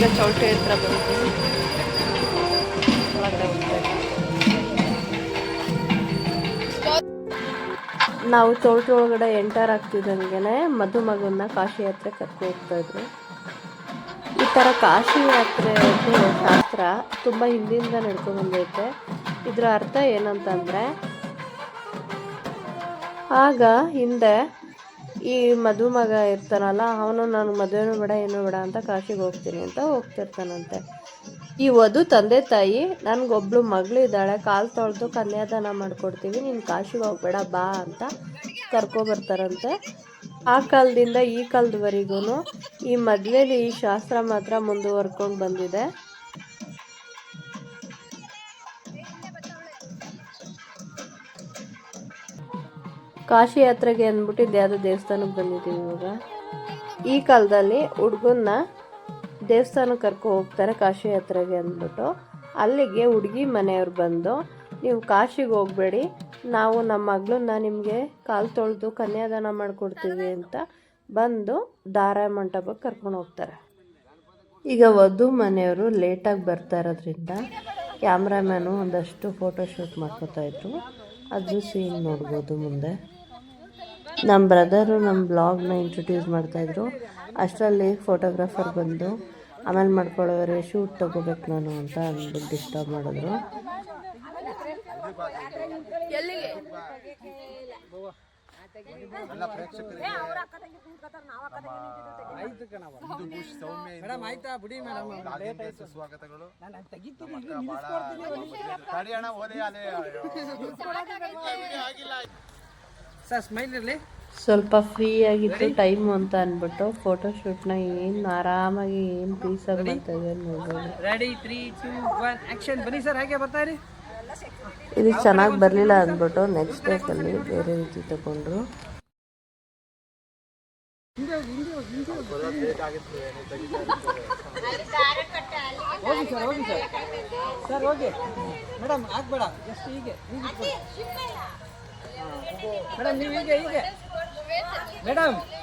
ಈಗ ಚೌಲ್ಟ್ರಿ ಹತ್ರ ಬಂದಿದ್ದೀವಿ. ಒಳಗಡೆ ಹೋಗ್ಬೇಕು. ನಾವು ಚೌಲ್ಟ್ರಿ ಒಳಗಡೆ ಎಂಟರ್ ಆಗ್ತಿದ್ದಂಗೆ ಮದುಮಗನ್ನ ಕಾಶಿ ಯಾತ್ರೆ ಕರ್ಕೊ ಹೋಗ್ತಾ ಇದ್ರು. ಈ ಥರ ಕಾಶಿ ಯಾತ್ರೆ ಶಾಸ್ತ್ರ ತುಂಬ ಹಿಂದಿಂದ ನಡ್ಕೊಂಡು ಬಂದೈತೆ. ಇದರ ಅರ್ಥ ಏನಂತಂದರೆ, ಆಗ ಹಿಂದೆ ಈ ಮದುಮಗ ಇರ್ತಾನಲ್ಲ, ಅವನು ನನಗೆ ಮದುವೆನೂ ಬೇಡ ಏನೂ ಬೇಡ ಅಂತ ಕಾಶಿಗೆ ಹೋಗ್ತೀನಿ ಅಂತ ಹೋಗ್ತಿರ್ತಾನಂತೆ. ಈ ವಧು ತಂದೆ ತಾಯಿ, ನನಗೊಬ್ಳು ಮಗಳಿದ್ದಾಳೆ, ಕಾಲು ತೊಳೆದು ಕನ್ಯಾದಾನ ಮಾಡಿಕೊಡ್ತೀವಿ, ನೀನು ಕಾಶಿಗೆ ಹೋಗ್ಬೇಡ ಬಾ ಅಂತ ಕರ್ಕೊಬರ್ತಾರಂತೆ. ಆ ಕಾಲದಿಂದ ಈ ಕಾಲದವರೆಗೂ ಈ ಮದುವೆಲಿ ಈ ಶಾಸ್ತ್ರ ಮಾತ್ರ ಮುಂದುವರ್ಕೊಂಡು ಬಂದಿದೆ. ಕಾಶಿ ಯಾತ್ರೆಗೆ ಅಂದ್ಬಿಟ್ಟು ಯಾವುದೋ ದೇವಸ್ಥಾನಕ್ಕೆ ಬಂದಿದ್ದೀವಿ ಇವಾಗ. ಈ ಕಾಲದಲ್ಲಿ ಹುಡುಗನ್ನ ದೇವಸ್ಥಾನಕ್ಕೆ ಕರ್ಕೊ ಹೋಗ್ತಾರೆ ಕಾಶಿ ಯಾತ್ರೆಗೆ ಅಂದ್ಬಿಟ್ಟು. ಅಲ್ಲಿಗೆ ಹುಡುಗಿ ಮನೆಯವ್ರು ಬಂದು, ನೀವು ಕಾಶಿಗೆ ಹೋಗಬೇಡಿ, ನಾವು ನಮ್ಮ ಮಗಳನ್ನ ನಿಮಗೆ ಕಾಲು ತೊಳೆದು ಕನ್ಯಾದಾನ ಮಾಡಿಕೊಡ್ತೀವಿ ಅಂತ ಬಂದು ದಾರ ಮಂಟಪಕ್ಕೆ ಕರ್ಕೊಂಡು ಹೋಗ್ತಾರೆ. ಈಗ ವಧು ಮನೆಯವರು ಲೇಟಾಗಿ ಬರ್ತಾ ಇರೋದ್ರಿಂದ ಕ್ಯಾಮ್ರಾಮ್ಯಾನು ಒಂದಷ್ಟು ಫೋಟೋಶೂಟ್ ಮಾಡ್ಕೋತಾಯಿದ್ರು. ಅದು ಸೀನ್ ನೋಡ್ಬೋದು ಮುಂದೆ. ನಮ್ಮ ಬ್ರದರು ನಮ್ಮ ಬ್ಲಾಗ್ನ ಇಂಟ್ರೊಡ್ಯೂಸ್ ಮಾಡ್ತಾಯಿದ್ರು. ಅಷ್ಟರಲ್ಲಿ ಫೋಟೋಗ್ರಾಫರ್ ಬಂದು ಆಮೇಲೆ ಮಾಡ್ಕೊಳ್ಳೋರೆ ಶೂಟ್ ತೊಗೋಬೇಕು ನಾನು ಅಂತ ಅಂದ್ಬಿಟ್ಟು ಡಿಸ್ಟರ್ಬ್ ಮಾಡಿದ್ರು. ಸ್ವಲ್ಪ ಫ್ರೀ ಆಗಿತ್ತು ಟೈಮು ಅಂತ ಅಂದ್ಬಿಟ್ಟು ಫೋಟೋಶೂಟ್ನ ಏನು ಆರಾಮಾಗಿ ಏನು ಪೀಸಾಗಿ ಮಾಡ್ತಾ ಇದ್ದಾರೆ ನೋಡ್ಬೋದು. ಇದು ಚೆನ್ನಾಗಿ ಬರಲಿಲ್ಲ ಅಂದ್ಬಿಟ್ಟು ನೆಕ್ಸ್ಟ್ ಡೇಕಲ್ಲಿ ಬೇರೆ ರೀತಿ ತಗೊಂಡ್ರು.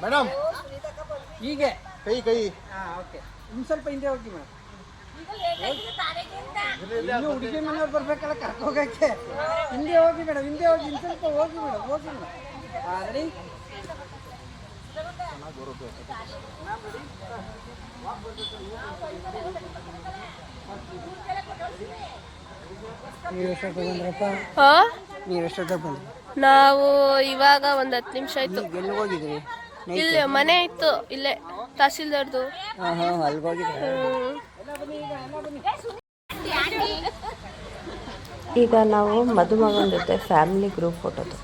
ಮೇಡಮ್ ಹೀಗೆ ಕೈ ಓಕೆ. ಇನ್ನು ಸ್ವಲ್ಪ ಹಿಂದೆ ಹೋಗಿ ಮೇಡಮ್. ಇನ್ನು ಹುಡುಗಿ ಮನೆಯವ್ರು ಬರ್ಬೇಕಲ್ಲ ಕರ್ಕೋಗಕ್ಕೆ. ಹಿಂದೆ ಹೋಗಿ ಮೇಡಮ್, ಹಿಂದೆ ಹೋಗಿ, ಇನ್ನು ಸ್ವಲ್ಪ ಹೋಗಿ ಮೇಡಮ್, ಹೋಗಿ ಮೇಡಮ್. ರೆಡಿ? ನೀವು ಎಷ್ಟೊತ್ತು ಬಂದ್ರಪ್ಪ? ನೀವು ಎಷ್ಟೊತ್ತು ಬಂದ್ರಿ? ನಾವು ಇವಾಗ ಒಂದು 10 ನಿಮಿಷ ಆಯ್ತು. ಎಲ್ಲಿ ಹೋಗಿದ್ರಿ? ಇಲ್ಲಿ ಮನೆ ಇತ್ತು, ಇಲ್ಲೇ ತಹಸೀಲ್ದಾರ್ದು. ಅಲ್ಲಿಗೆ ಹೋಗಿದ್ರಿ? ಈಗ ನಾವು ಮದುಮಗನ ಜೊತೆ ಫ್ಯಾಮಿಲಿ ಗ್ರೂಪ್ ಫೋಟೋ ತಗೊಳ್ತೀವಿ.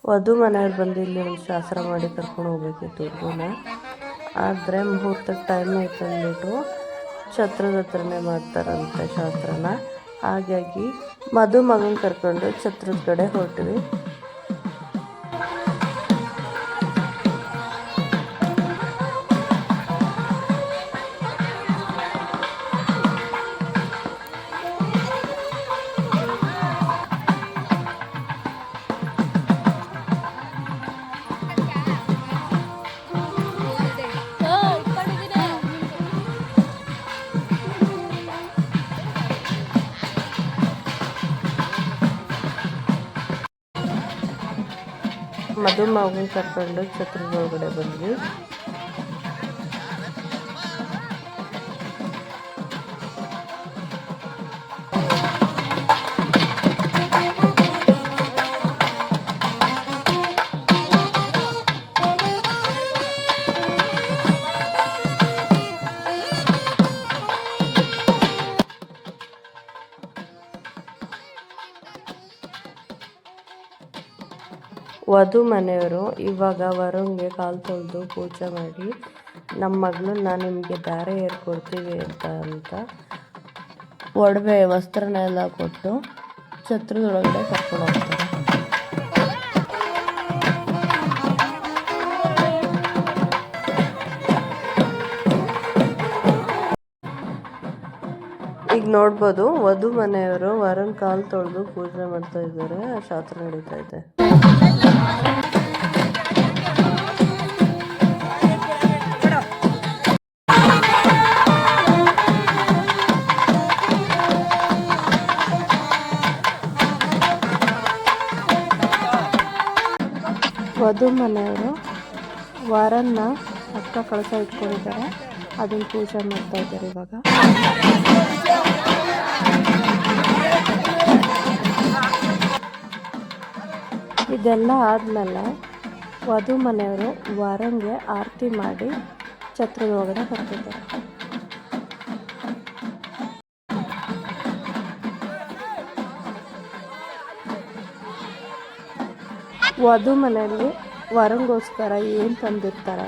ವಧು ಮನೆಯವ್ರು ಬಂದು ಇಲ್ಲಿ ಒಂದು ಶಾಸ್ತ್ರ ಮಾಡಿ ಕರ್ಕೊಂಡು ಹೋಗ್ಬೇಕಿತ್ತು ಹುಡುಗನ. ಆದರೆ ಮುಹೂರ್ತಕ್ಕೆ ಟೈಮ್ ಆಯ್ತು ಅಂದ್ಬಿಟ್ಟು ಛತ್ರದ ಹತ್ರನೇ ಮಾಡ್ತಾರಂತೆ ಶಾಸ್ತ್ರನ. ಹಾಗಾಗಿ ಮದುಮಗನ ಕರ್ಕೊಂಡು ಛತ್ರದ ಕಡೆ ಹೊರಟ್ವಿ. ಮದುಮಗನ ಕರ್ಕೊಂಡು ಛತ್ರದ ಒಳಗಡೆ ಬಂದ್ವಿ. ವಧು ಮನೆಯವರು ಇವಾಗ ವರುಣ್ಗೆ ಕಾಲು ತೊಳೆದು ಪೂಜೆ ಮಾಡಿ ನಮ್ಮ ಮಗಳನ್ನ ನಿಮಗೆ ದಾರೆ ಏರ್ಕೊಡ್ತೀವಿ ಅಂತ ಒಡವೆ ವಸ್ತ್ರನೆಲ್ಲ ಕೊಟ್ಟು ಛತ್ರದೊಳಗಡೆ ಕರ್ಕೊಂಡು ಹೋಗ್ತಾರೆ. ಈಗ ನೋಡ್ಬೋದು ವಧು ಮನೆಯವರು ವರನ್ ಕಾಲು ತೊಳೆದು ಪೂಜೆ ಮಾಡ್ತಾ ಇದ್ದಾರೆ. ಶಾಸ್ತ್ರ ನಡೀತಾ ಇದೆ. ವಧು ಮನೆಯವರು ವರನ್ನ ಅಕ್ಕ ಕಳಸ ಇಟ್ಕೊಂಡಿದ್ದಾರೆ, ಅದನ್ನ ಪೂಜೆ ಮಾಡ್ತಾ ಇದ್ದಾರೆ ಇವಾಗ. ಇದೆಲ್ಲ ಆದಮೇಲೆ ವಧು ಮನೆಯವರು ವರಂಗೆ ಆರತಿ ಮಾಡಿ ಛತ್ರದ ಒಳಗಡೆ ಬರ್ತಿದ್ದಾರೆ. ವಧು ಮನೆಯಲ್ಲಿ ವರಂಗೋಸ್ಕರ ಏನು ತಂದಿರ್ತಾರೆ,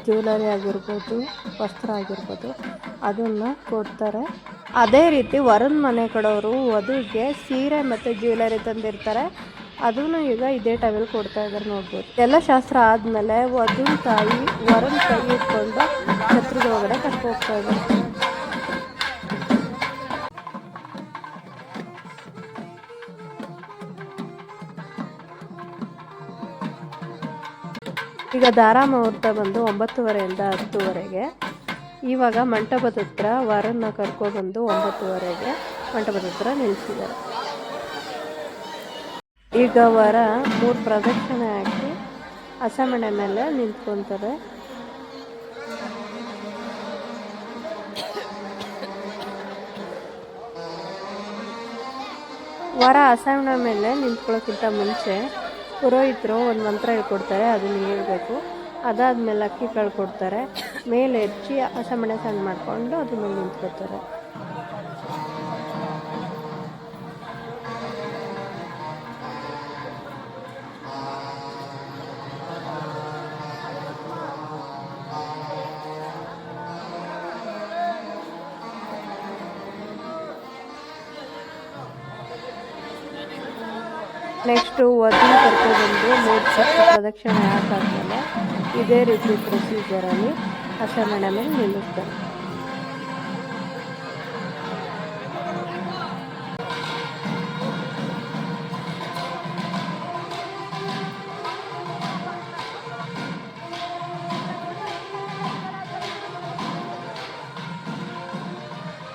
ಜ್ಯುವೆಲರಿ ಆಗಿರ್ಬೋದು, ವಸ್ತ್ರ ಆಗಿರ್ಬೋದು, ಅದನ್ನು ಕೊಡ್ತಾರೆ. ಅದೇ ರೀತಿ ವರನ ಮನೆ ಕಡೆಯವರು ವಧುವಿಗೆ ಸೀರೆ ಮತ್ತು ಜ್ಯುವೆಲರಿ ತಂದಿರ್ತಾರೆ, ಅದನ್ನು ಈಗ ಇದೇ ಟೈಮಲ್ಲಿ ಕೊಡ್ತಾ ಇದ್ದಾರೆ ನೋಡ್ಬೋದು. ಎಲ್ಲ ಶಾಸ್ತ್ರ ಆದಮೇಲೆ ವಧುನ ತಾಯಿ ವರನ ಕೈ ಇಟ್ಕೊಂಡು ಛತ್ರದ ಒಳಗಡೆ ಕರ್ಕೊ ಹೋಗ್ತಾ ಇದ್ದಾರೆ. ಈಗ ದಾರ ಮುಹೂರ್ತ ಬಂದು 9:30ಯಿಂದ 10:00ವರೆಗೆ. ಇವಾಗ ಮಂಟಪದ ಹತ್ರ ವರನ್ನ ಕರ್ಕೊಬಂದು 9:30ಗೆ ಮಂಟಪದ ಹತ್ರ ನಿಲ್ಲಿಸಿದ್ದಾರೆ. ಈಗ ವರ 3 ಪ್ರದಕ್ಷಿಣೆ ಹಾಕಿ ಹಸೆಮಣೆ ಮೇಲೆ ನಿಂತ್ಕೊತಾರೆ. ವರ ಹಸೆಮಣೆ ಮೇಲೆ ನಿಂತ್ಕೊಳ್ಳೋಕ್ಕಿಂತ ಮುಂಚೆ ಪುರೋಹಿತರು ಒಂದು ಮಂತ್ರ ಹೇಳ್ಕೊಡ್ತಾರೆ, ಅದನ್ನು ಹೇಳ್ಬೇಕು. ಅದಾದಮೇಲೆ ಅಕ್ಕಿ ಕಾಳು ಕೊಡ್ತಾರೆ, ಮೇಲೆ ಹೆಚ್ಚಿ ಹಸೆಮಣೆ ಸಣ್ಣ ಮಾಡಿಕೊಂಡು ಅದ್ರ ಮೇಲೆ ನಿಂತ್ಕೊತಾರೆ. ನೆಕ್ಸ್ಟು ವಧುನ ಕರ್ಕೊಬಂದು 3 ಸತಿ ಪ್ರದಕ್ಷಿಣೆ ಹಾಕಾದ್ಮೇಲೆ ಇದೇ ರೀತಿ ಪ್ರೊಸೀಜರಲ್ಲಿ ಹಸೆಮಣೆ ಮೇಲೆ ನಿಲ್ಲಿಸ್ತಾರೆ.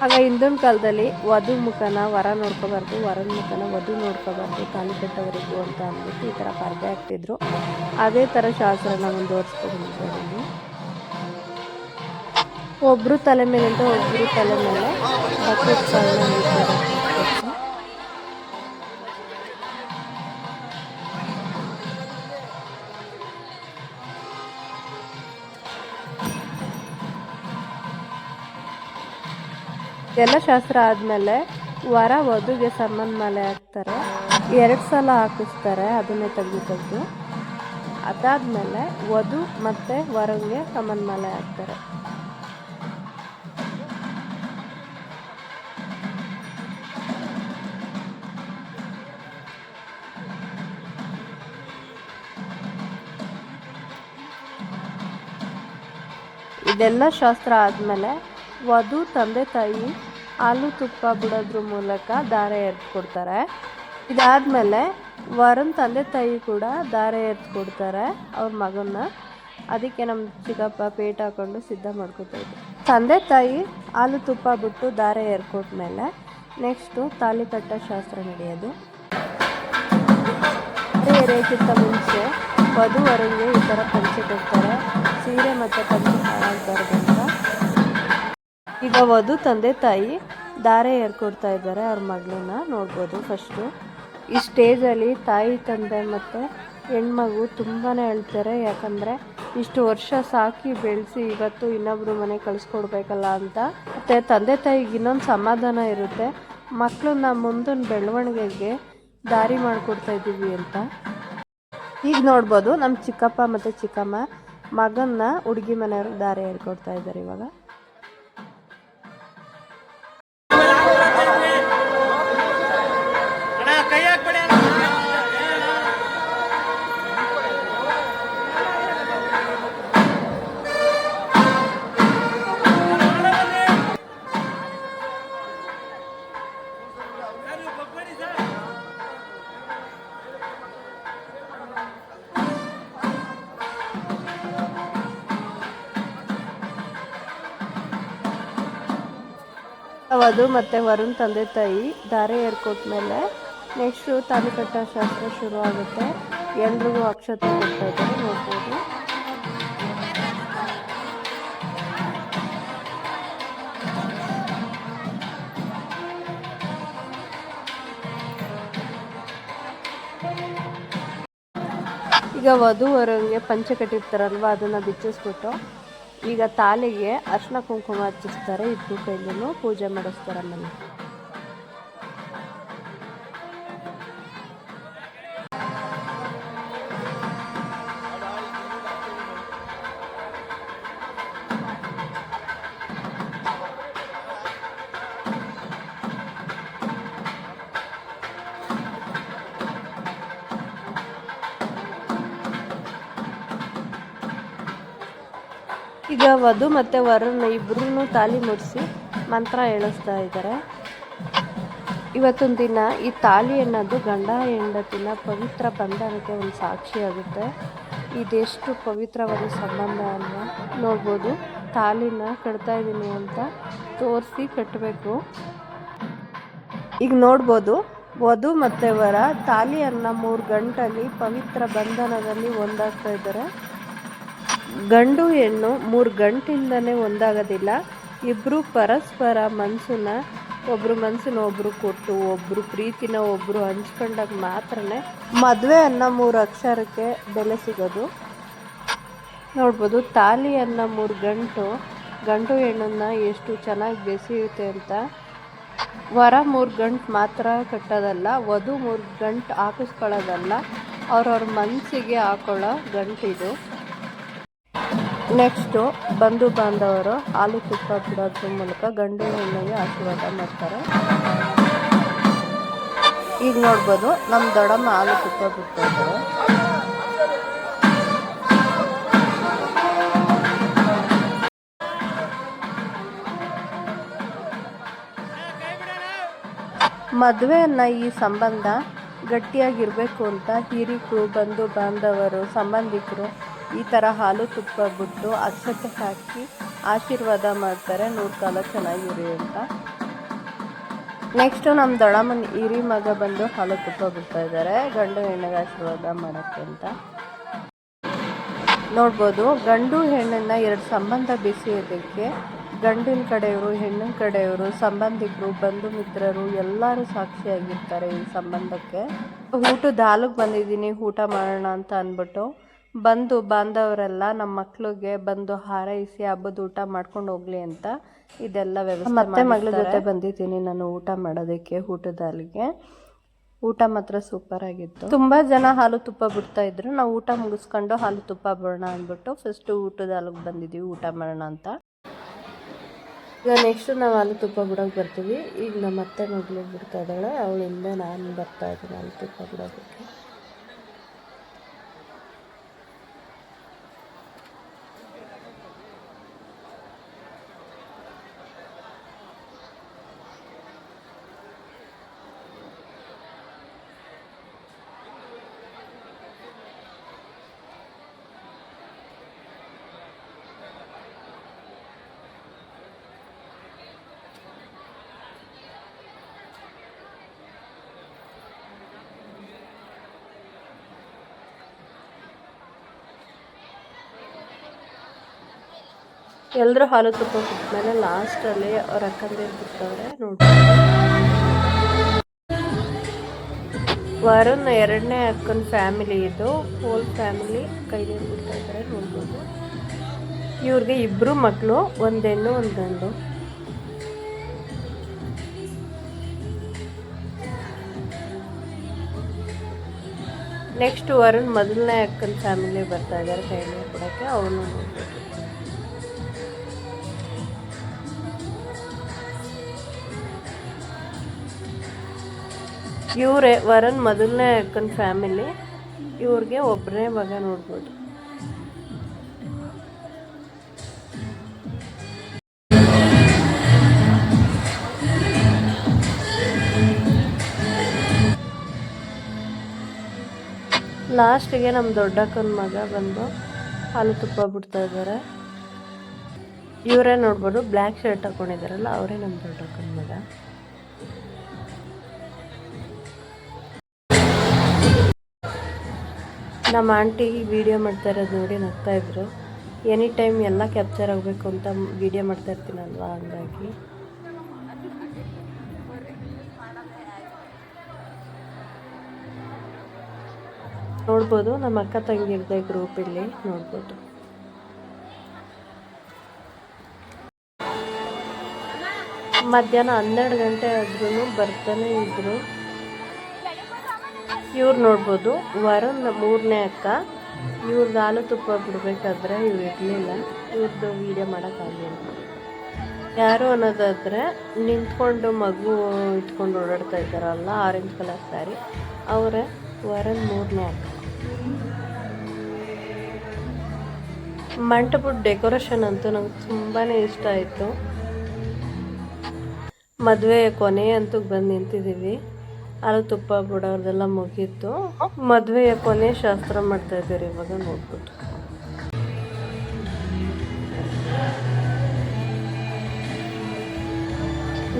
ಆಗ ಹಿಂದಿನ ಕಾಲದಲ್ಲಿ ವಧು ಮುಖನ ವರ ನೋಡ್ಕೋಬಾರ್ದು, ವರನ ಮುಖನ ವಧು ನೋಡ್ಕೋಬಾರ್ದು, ತಾಳಿ ಕಟ್ಟೋವರೆಗೂ ಅಂತ ಅಂದ್ಬಿಟ್ಟು ಈ ಥರ ಪರ್ದೆ ಹಾಕ್ತಿದ್ರು. ಅದೇ ಥರ ಶಾಸ್ತ್ರನ ಮುಂದುವರಿಸ್ಕೊಂಡಿದ್ದಾರೆ. ಒಬ್ಬರು ತಲೆ ಮೇಲಿಂದ ಒಬ್ಬರು ತಲೆ ಮೇಲೆ ಎಲ್ಲ ಶಾಸ್ತ್ರ ಆದಮೇಲೆ ವರ ವಧುಗೆ ಸಂಬಂಧ ಮಾಲೆ ಹಾಕ್ತಾರೆ. 2 ಸಲ ಹಾಕಿಸ್ತಾರೆ, ಅದನ್ನೇ ತೆಗೆದು. ಅದಾದಮೇಲೆ ವಧು ಮತ್ತು ವರಂಗೆ ಸಂಬಂಧ ಮಾಲೆ ಹಾಕ್ತಾರೆ. ಇದೆಲ್ಲ ಶಾಸ್ತ್ರ ಆದಮೇಲೆ ವಧು ತಂದೆ ತಾಯಿ ಹಾಲು ತುಪ್ಪ ಬಿಡೋದ್ರ ಮೂಲಕ ದಾರೆ ಎರೆದುಕೊಡ್ತಾರೆ. ಇದಾದಮೇಲೆ ವರನ ತಂದೆ ತಾಯಿ ಕೂಡ ದಾರೆ ಎರೆದುಕೊಡ್ತಾರೆ ಅವ್ರ ಮಗನ್ನ. ಅದಕ್ಕೆ ನಮ್ಮ ಚಿಕ್ಕಪ್ಪ ಪೇಟ ಹಾಕೊಂಡು ಸಿದ್ಧ ಮಾಡ್ಕೊತಾ ಇದ್ದರು. ತಂದೆ ತಾಯಿ ಹಾಲು ತುಪ್ಪ ಬಿಟ್ಟು ದಾರೆ ಎರ್ಕೊಟ್ಮೇಲೆ ನೆಕ್ಸ್ಟು ತಾಳಿ ಕಟ್ಟೋ ಶಾಸ್ತ್ರ ನಡೆಯೋದು. ಎರೆಯಕ್ಕಿಂತ ಮುಂಚೆ ವಧು ವರನಿಗೆ ಈ ಥರ ಪಂಚೆ ಕೊಡ್ತಾರೆ, ಸೀರೆ ಮತ್ತು ಪಂಚೆ ಹಾಳಾಗಬಾರ್ದಂತ. ಈಗ ವಧು ತಂದೆ ತಾಯಿ ದಾರೆ ಏರ್ಕೊಡ್ತಾ ಇದ್ದಾರೆ ಅವ್ರ ಮಗಳನ್ನ ನೋಡ್ಬೋದು. ಫಸ್ಟು ಈ ಸ್ಟೇಜಲ್ಲಿ ತಾಯಿ ತಂದೆ ಮತ್ತು ಹೆಣ್ಮಗು ತುಂಬಾ ಹೇಳ್ತಾರೆ, ಯಾಕಂದರೆ ಇಷ್ಟು ವರ್ಷ ಸಾಕಿ ಬೆಳೆಸಿ ಇವತ್ತು ಇನ್ನೊಬ್ರು ಮನೆ ಕಳಿಸ್ಕೊಡ್ಬೇಕಲ್ಲ ಅಂತ. ಮತ್ತು ತಂದೆ ತಾಯಿಗೆ ಇನ್ನೊಂದು ಸಮಾಧಾನ ಇರುತ್ತೆ, ಮಕ್ಕಳನ್ನ ಮುಂದಿನ ಬೆಳವಣಿಗೆಗೆ ದಾರಿ ಮಾಡಿಕೊಡ್ತಾ ಇದ್ದೀವಿ ಅಂತ. ಈಗ ನೋಡ್ಬೋದು ನಮ್ಮ ಚಿಕ್ಕಪ್ಪ ಮತ್ತು ಚಿಕ್ಕಮ್ಮ ಮಗನ್ನ ಹುಡುಗಿ ಮನೆಯವರು ದಾರೆ ಹೇಳ್ಕೊಡ್ತಾ ಇದ್ದಾರೆ ಇವಾಗ. ವಧು ಮತ್ತು ವರುಣ್ ತಂದೆ ತಾಯಿ ದಾರೆ ಏರ್ಕೊಟ್ಮೇಲೆ ನೆಕ್ಸ್ಟು ತಾಳಿ ಕಟ್ಟೋ ಶಾಸ್ತ್ರ ಶುರು ಆಗುತ್ತೆ. ಎಲ್ರಿಗೂ ಅಕ್ಷತೆ ಕೊಡ್ತಾ ಇದ್ದಾರೆ ನೋಡ್ಬೋದು. ಈಗ ವಧು ವರಂಗೆ ಪಂಚೆ ಕಟ್ಟಿರ್ತಾರಲ್ವ ಅದನ್ನು ಬಿಚ್ಚಿಸ್ಬಿಟ್ಟು ಈಗ ತಾಲಿಗೆ ಅರ್ಶಿನ ಕುಂಕುಮ ಹಚ್ಚಿಸ್ತಾರೆ. ಇಬ್ಬರು ಕೈಲೂ ಪೂಜೆ ಮಾಡಿಸ್ತಾರೆ. ಆಮೇಲೆ ಈಗ ವಧು ಮತ್ತು ವರನ್ನ ಇಬ್ಬರೂ ತಾಲಿ ಮುಡಿಸಿ ಮಂತ್ರ ಹೇಳಿಸ್ತಾ ಇದ್ದಾರೆ. ಇವತ್ತೊಂದು ದಿನ ಈ ತಾಲಿ ಅನ್ನೋದು ಗಂಡ ಹೆಂಡತಿನ ಪವಿತ್ರ ಬಂಧನಕ್ಕೆ ಒಂದು ಸಾಕ್ಷಿಯಾಗುತ್ತೆ. ಇದೆಷ್ಟು ಪವಿತ್ರವಾದ ಸಂಬಂಧ ಅಲ್ವಾ. ನೋಡ್ಬೋದು ತಾಲಿನ ಕಟ್ತಾ ಇದ್ದೀನಿ ಅಂತ ತೋರಿಸಿ ಕಟ್ಟಬೇಕು. ಈಗ ನೋಡ್ಬೋದು ವಧು ಮತ್ತು ವರ ತಾಲಿಯನ್ನು 3 ಗಂಟಲ್ಲಿ ಪವಿತ್ರ ಬಂಧನದಲ್ಲಿ ಒಂದಾಗ್ತಾ ಇದ್ದಾರೆ. ಗಂಡು ಹೆಣ್ಣು 3 ಗಂಟಿಂದನೇ ಒಂದಾಗೋದಿಲ್ಲ. ಇಬ್ಬರು ಪರಸ್ಪರ ಮನಸ್ಸನ್ನ ಒಬ್ಬರು ಕೊಟ್ಟು ಒಬ್ಬರು ಪ್ರೀತಿನ ಒಬ್ಬರು ಹಂಚ್ಕೊಂಡಾಗ ಮಾತ್ರ ಮದುವೆ ಅನ್ನೋ 3 ಅಕ್ಷರಕ್ಕೆ ಬೆಲೆ ಸಿಗೋದು. ನೋಡ್ಬೋದು ತಾಲಿ ಅನ್ನೋ 3 ಗಂಡು ಹೆಣ್ಣನ್ನು ಎಷ್ಟು ಚೆನ್ನಾಗಿ ಬೆಸೆಯುತ್ತೆ ಅಂತ. ವರ 3 ಗಂಟು ಮಾತ್ರ ಕಟ್ಟೋದಲ್ಲ, ವಧು 3 ಗಂಟು ಹಾಕಿಸ್ಕೊಳ್ಳೋದಲ್ಲ, ಅವ್ರವ್ರ ಮನಸ್ಸಿಗೆ ಹಾಕೊಳ್ಳೋ ಗಂಟಿದು. ನೆಕ್ಸ್ಟು ಬಂಧು ಬಾಂಧವರು ಹಾಲು ತುಪ್ಪ ಬಿಡೋದ್ರ ಮೂಲಕ ಗಂಡು ಹೆಣ್ಣಿಗೆ ಆಶೀರ್ವಾದ ಮಾಡ್ತಾರೆ. ಈಗ ನೋಡ್ಬೋದು ನಮ್ಮ ದೊಡ್ಡಮ್ಮ ಹಾಲು ತುಪ್ಪ ಬಿಡ್ತಾ ಇದ್ದಾರೆ. ಮದುವೆ ಅನ್ನೋ ಈ ಸಂಬಂಧ ಗಟ್ಟಿಯಾಗಿರಬೇಕು ಅಂತ ಹಿರಿಕರು, ಬಂಧು ಬಾಂಧವರು, ಸಂಬಂಧಿಕರು ಈ ಥರ ಹಾಲು ತುಪ್ಪ ಬಿಟ್ಟು ಅಕ್ಷತೆ ಹಾಕಿ ಆಶೀರ್ವಾದ ಮಾಡ್ತಾರೆ. 100 ಕಾಲ ಚೆನ್ನಾಗಿರಿ ಅಂತ. ನೆಕ್ಸ್ಟು ನಮ್ಮ ದೊಡ್ಡಮ್ಮನ ಹಿರಿ ಮಗ ಬಂದು ಹಾಲು ತುಪ್ಪ ಬಿಡ್ತಾ ಇದ್ದಾರೆ ಗಂಡು ಹೆಣ್ಣಿಗೆ ಆಶೀರ್ವಾದ ಮಾಡೋಕ್ಕೆ ಅಂತ. ನೋಡ್ಬೋದು ಗಂಡು ಹೆಣ್ಣನ್ನು 2 ಸಂಬಂಧ ಬೆಸೆಯೋದಕ್ಕೆ ಗಂಡಿನ ಕಡೆಯವರು, ಹೆಣ್ಣಿನ ಕಡೆಯವರು, ಸಂಬಂಧಿಕರು, ಬಂಧು ಮಿತ್ರರು ಎಲ್ಲರೂ ಸಾಕ್ಷಿಯಾಗಿರ್ತಾರೆ ಈ ಸಂಬಂಧಕ್ಕೆ. ಊಟದ ಹಾಲಿಗೆ ಬಂದಿದ್ದೀನಿ, ಊಟ ಮಾಡೋಣ ಅಂತ ಅಂದ್ಬಿಟ್ಟು ಬಂದು ಬಾಂಧವರೆಲ್ಲ ನಮ್ಮ ಮಕ್ಳಿಗೆ ಬಂದು ಹಾರೈಸಿ ಹಬ್ಬದ ಊಟ ಮಾಡ್ಕೊಂಡು ಹೋಗ್ಲಿ ಅಂತ ಇದೆಲ್ಲ ವ್ಯವಸ್ಥೆ. ಮತ್ತೆ ಮಗಳ ಜೊತೆ ಬಂದಿದ್ದೀನಿ ನಾನು ಊಟ ಮಾಡೋದಕ್ಕೆ ಊಟದ ಹಾಲಿಗೆ. ಊಟ ಮಾತ್ರ ಸೂಪರ್ ಆಗಿತ್ತು. ತುಂಬ ಜನ ಹಾಲು ತುಪ್ಪ ಬಿಡ್ತಾ ಇದ್ರು. ನಾವು ಊಟ ಮುಗಿಸ್ಕೊಂಡು ಹಾಲು ತುಪ್ಪ ಬಿಡೋಣ ಅಂದ್ಬಿಟ್ಟು ಫಸ್ಟು ಊಟದ ಹಾಲಿಗೆ ಬಂದಿದ್ದೀವಿ ಊಟ ಮಾಡೋಣ ಅಂತ. ಈಗ ನೆಕ್ಸ್ಟು ನಾವು ಹಾಲು ತುಪ್ಪ ಬಿಡೋಕೆ ಬರ್ತೀವಿ. ಈಗ ನಮ್ಮ ಅತ್ತೆ ಮಗಳು ಬಿಡ್ತಾ ಇದ್ದಾಳೆ, ಅವಳಿಂದ ನಾನು ಬರ್ತಾ ಇದ್ದೀನಿ ಹಾಲು ತುಪ್ಪ ಬಿಡೋದಕ್ಕೆ. ಎಲ್ಲರೂ ಹಾಲು ತುಪ್ಪ ಬಿಟ್ಮೇಲೆ ಲಾಸ್ಟಲ್ಲಿ ಅವ್ರ ಅಕ್ಕಂದಿರು ಬಿಡ್ತವ್ರೆ ನೋಡಿ. ವರುಣ್ 2ನೇ ಅಕ್ಕನ ಫ್ಯಾಮಿಲಿ ಇದು, ಹೋಲ್ ಫ್ಯಾಮಿಲಿ ಕೈಲಿ ಬಿಡ್ತಾ ಇದ್ದಾರೆ ನೋಡ್ಬೋದು. ಇವ್ರಿಗೆ 2 ಮಕ್ಕಳು, 1 ಹೆಣ್ಣು 1 ಗಂಡು. ನೆಕ್ಸ್ಟ್ ವರುಣ್ ಮೊದಲನೇ ಅಕ್ಕನ ಫ್ಯಾಮಿಲಿ ಬರ್ತಾ ಇದ್ದಾರೆ ಕೈ ನೀರು ಕೊಡೋಕ್ಕೆ, ಅವನು ನೋಡ್ಬೋದು. ಇವರೇ ವರುಣ್ ಮೊದಲನೇ ಅಕ್ಕನ ಫ್ಯಾಮಿಲಿ, ಇವ್ರಿಗೆ ಒಬ್ಬರೇ ಮಗ ನೋಡ್ಬೋದು. ಲಾಸ್ಟಿಗೆ ನಮ್ಮ ದೊಡ್ಡಕ್ಕನ ಮಗ ಬಂದು ಹಾಲು ತುಪ್ಪ ಬಿಡ್ತಾ ಇದ್ದಾರೆ. ಇವರೇ ನೋಡ್ಬೋದು, ಬ್ಲ್ಯಾಕ್ ಶರ್ಟ್ ಹಾಕೊಂಡಿದ್ದಾರಲ್ಲ ಅವರೇ ನಮ್ಮ ದೊಡ್ಡಕ್ಕನ ಮಗ. ನಮ್ಮ ಆಂಟಿ ವಿಡಿಯೋ ಮಾಡ್ತಾ ಇರೋದು ನೋಡಿ ನಗ್ತಾ ಇದ್ರು. ಎನಿ ಟೈಮ್ ಎಲ್ಲ ಕ್ಯಾಪ್ಚರ್ ಆಗಬೇಕು ಅಂತ ವಿಡಿಯೋ ಮಾಡ್ತಾ ಇರ್ತೀನಲ್ವಾ, ಹಂಗಾಗಿ. ನೋಡ್ಬೋದು ನಮ್ಮ ಅಕ್ಕ ತಂಗಿರ್ದೆ ಗ್ರೂಪ್ ಇಲ್ಲಿ ನೋಡ್ಬೋದು. ಮಧ್ಯಾಹ್ನ 12 ಗಂಟೆ ಆದ್ರೂ ಬರ್ತಾನೆ ಇದ್ರು. ಇವ್ರು ನೋಡ್ಬೋದು ವರುಣ್ 3ನೇ ಅಕ್ಕ. ಇವ್ರದ್ದು ಹಾಲು ತುಪ್ಪ ಬಿಡ್ಬೇಕಾದ್ರೆ ಇವ್ರು ಇರಲಿಲ್ಲ, ಇವ್ರದ್ದು ವೀಡಿಯೋ ಮಾಡೋಕ್ಕಾಗಲಿಲ್ಲ. ಯಾರು ಅನ್ನೋದಾದರೆ ನಿಂತ್ಕೊಂಡು ಮಗು ಇಟ್ಕೊಂಡು ಓಡಾಡ್ತಾ ಇದ್ದಾರಲ್ಲ, ಆರೆಂಜ್ ಕಲರ್ ಸ್ಯಾರಿ, ಅವರೇ ವರುಣ್ 3ನೇ ಅಕ್ಕ. ಮಂಟಪದ ಡೆಕೋರೇಷನ್ ಅಂತೂ ನಂಗೆ ತುಂಬಾ ಇಷ್ಟ ಆಯಿತು. ಮದುವೆ ಕೊನೆ ಅಂತೂ ಬಂದು ನಿಂತಿದ್ದೀವಿ. ಹಾಲು ತುಪ್ಪ ಬಿಡೋದೆಲ್ಲ ಮುಗೀತು. ಮದುವೆಯ ಕೊನೆ ಶಾಸ್ತ್ರ ಮಾಡ್ತಾ ಇದ್ದೀರಿ ಇವಾಗ ನೋಡ್ಬಿಟ್ಟು.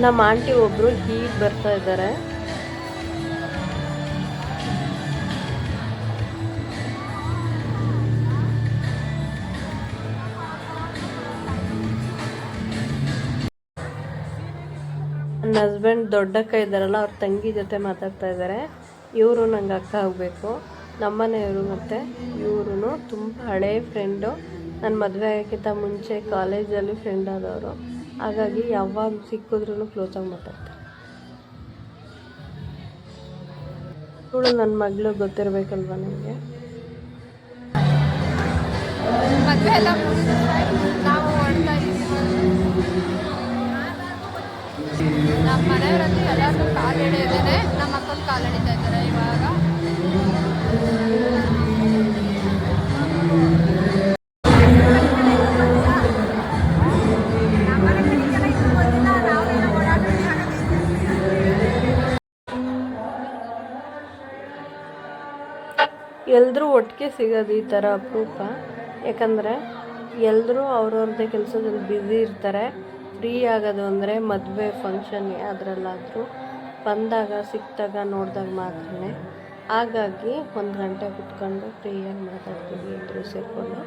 ನಮ್ಮ ಆಂಟಿ ಒಬ್ಬರು ಹೀಗೆ ಬರ್ತಾ ಇದ್ದಾರೆ. ನನ್ನ ಹಸ್ಬೆಂಡ್ ದೊಡ್ಡಕ್ಕ ಇದ್ದಾರಲ್ಲ, ಅವ್ರ ತಂಗಿ ಜೊತೆ ಮಾತಾಡ್ತಾ ಇದ್ದಾರೆ. ಇವರು ನಂಗೆ ಅಕ್ಕ ಆಗಬೇಕು. ನಮ್ಮನೆಯವರು ಮತ್ತು ಇವರು ತುಂಬ ಹಳೇ ಫ್ರೆಂಡು. ನನ್ನ ಮದುವೆ ಆಗೋಕ್ಕಿಂತ ಮುಂಚೆ ಕಾಲೇಜಲ್ಲಿ ಫ್ರೆಂಡ್ ಆದವರು. ಹಾಗಾಗಿ ಯಾವಾಗ ಸಿಕ್ಕಿದ್ರೂ ಕ್ಲೋಸಾಗಿ ಮಾತಾಡ್ತಾರೆ. ಇವಳು ನನ್ನ ಮಗಳು ಗೊತ್ತಿರಬೇಕಲ್ವ ನಿಮಗೆ. ಮದುವೆ ಎಲ್ಲ ನಾವು ಹೊಡ್ತಾ ನಮ್ಮ ಮನೆಯವರಲ್ಲಿ ಎಲ್ಲರೂ ಕಾಲು ಹಿಡಿಯಿದ್ದೇನೆ. ನಮ್ಮ ಅಕ್ಕನ ಕಾಲು ಹಿಡಿತಾ ಇದ್ದಾರೆ ಇವಾಗ. ಎಲ್ಲರೂ ಒಟ್ಟಿಗೆ ಸಿಗೋದು ಈ ಥರ ಅಪರೂಪ. ಯಾಕಂದರೆ ಎಲ್ಲರೂ ಅವ್ರವ್ರದ್ದೇ ಕೆಲಸದಲ್ಲಿ ಬ್ಯುಸಿ ಇರ್ತಾರೆ. ಫ್ರೀ ಆಗೋದು ಅಂದರೆ ಮದುವೆ ಫಂಕ್ಷನ್ ಅದರಲ್ಲಾದರೂ ಬಂದಾಗ ಸಿಕ್ಕಿದಾಗ ನೋಡಿದಾಗ ಮಾತ್ರನೇ. ಹಾಗಾಗಿ 1 ಗಂಟೆ ಕುತ್ಕೊಂಡು ಫ್ರೀಯಾಗಿ ಮಾತಾಡ್ತೀವಿ ಎಲ್ಲರೂ ಸೇರಿಕೊಂಡು.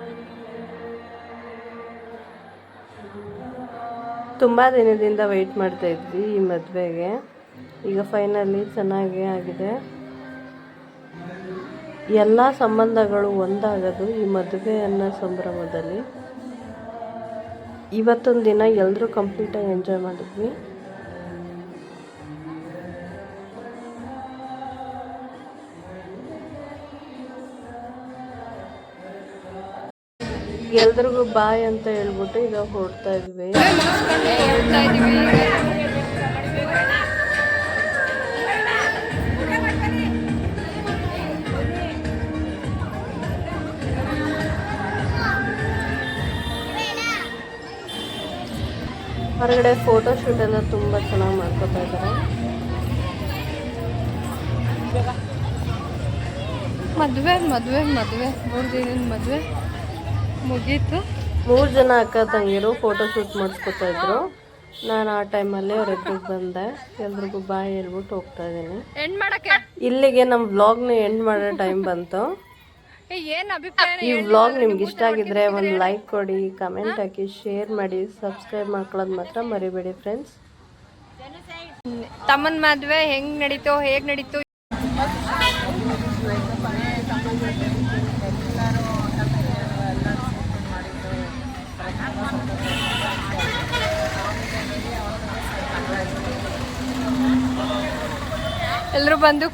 ತುಂಬ ದಿನದಿಂದ ವೆಯ್ಟ್ ಮಾಡ್ತಾಯಿದ್ವಿ ಈ ಮದುವೆಗೆ. ಈಗ ಫೈನಲಿ ಚೆನ್ನಾಗೇ ಆಗಿದೆ. ಎಲ್ಲ ಸಂಬಂಧಗಳು ಒಂದಾಗೋದು ಈ ಮದುವೆ ಅನ್ನೋ ಸಂಭ್ರಮದಲ್ಲಿ. ಇವತ್ತೊಂದು ದಿನ ಎಲ್ಲರೂ ಕಂಪ್ಲೀಟಾಗಿ ಎಂಜಾಯ್ ಮಾಡಿದ್ವಿ. ಎಲ್ರಿಗೂ ಬಾಯ್ ಅಂತ ಹೇಳ್ಬಿಟ್ಟು ಈಗ ಹೊರಡ್ತಾ ಇದ್ವಿ. ಹೊರಗಡೆ ಫೋಟೋ ಶೂಟ್ ಎಲ್ಲ ತುಂಬ ಚೆನ್ನಾಗಿ ಮಾಡ್ಕೊತಾ ಇದ್ದಾರೆ. ಮದುವೆ 3 ದಿನದ ಮದುವೆ ಮುಗೀತು. 3 ಜನ ಅಕ್ಕ ತಂಗಿರು ಫೋಟೋ ಶೂಟ್ ಮಾಡಿಸ್ಕೊತಾ ಇದ್ರು. ನಾನು ಆ ಟೈಮಲ್ಲಿ ಅವ್ರಿಬ್ರಿಗೆ ಬಂದೆ. ಎಲ್ರಿಗೂ ಬಾಯ್ ಹೇಳ್ಬಿಟ್ಟು ಹೋಗ್ತಾ ಇದ್ದೀನಿ. ಇಲ್ಲಿಗೆ ನಮ್ಮ ವ್ಲಾಗ್ನ ಎಂಡ್ ಮಾಡೋ ಟೈಮ್ ಬಂತು. ಈ ವ್ಲಾಗ್ ನಿಮ್ಗೆ ಇಷ್ಟ ಆಗಿದ್ರೆ ಒಂದು ಲೈಕ್ ಕೊಡಿ, ಕಮೆಂಟ್ ಹಾಕಿ, ಶೇರ್ ಮಾಡಿ, ಸಬ್ಸ್ಕ್ರೈಬ್ ಮಾಡ್ಕೊಳ್ಳೋದು ಮಾತ್ರ ಮರಿಬೇಡಿ ಫ್ರೆಂಡ್ಸ್. ತಮ್ಮನ ಮದುವೆ ಹೇಗೆ ನಡೀತು ಎಲ್ಲರೂ ಬಂದು